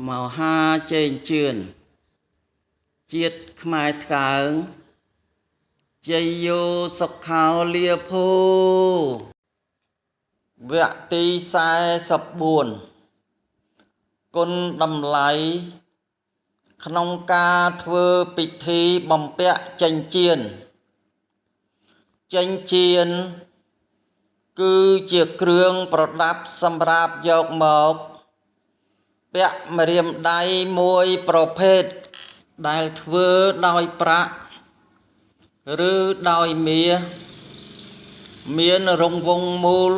មហាចេញជឿនជាតិខ្មែរថ្កើងជ័យយោសុខោលាភោវគ្គទី44គុណតម្លៃក្នុងការធ្វើពិធីបំពាក់ចិញ្ចៀនគឺជាគ្រឿងប្រដាប់សម្រាប់យកមកពាក់ម្រាមដៃមួយប្រភេទដែលធ្វើដោយប្រាក់ឬដោយមាសមានរង្វង់មូល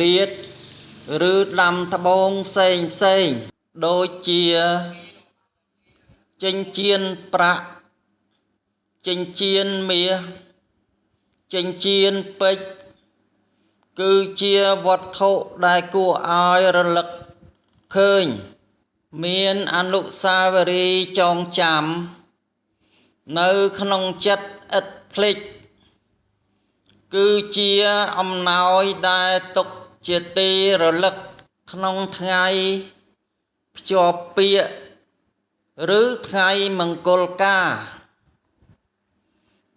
លាតឬដាំត្បូងផ្សេងដូចជាចិញ្ចៀនប្រាក់ចិញ្ចៀនមាសចិញ្ចៀនពេជ្រគឺជាវត្ថុដែលគួរឲ្យរលឹកឃើញមានអនុស្សាវរីយ៍ចងចាំនៅក្នុងចិត្តឥតភ្លេចគឺជាអំណោយដែលទុកជាទីរលឹកក្នុងថ្ងៃភ្ជាប់ពាក្យឬថ្ងៃមង្គលការ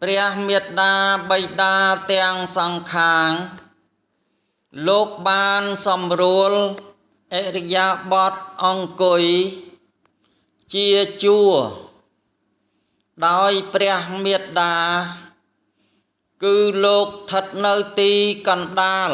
ព្រះមេត្តាបិតាទាំងសងខាងលោកបានសម្រួលឥរិយាបថអង្គុយជាជួរដោយព្រះមេត្តាគឺលោកស្ថិតនៅទីកណ្ដាល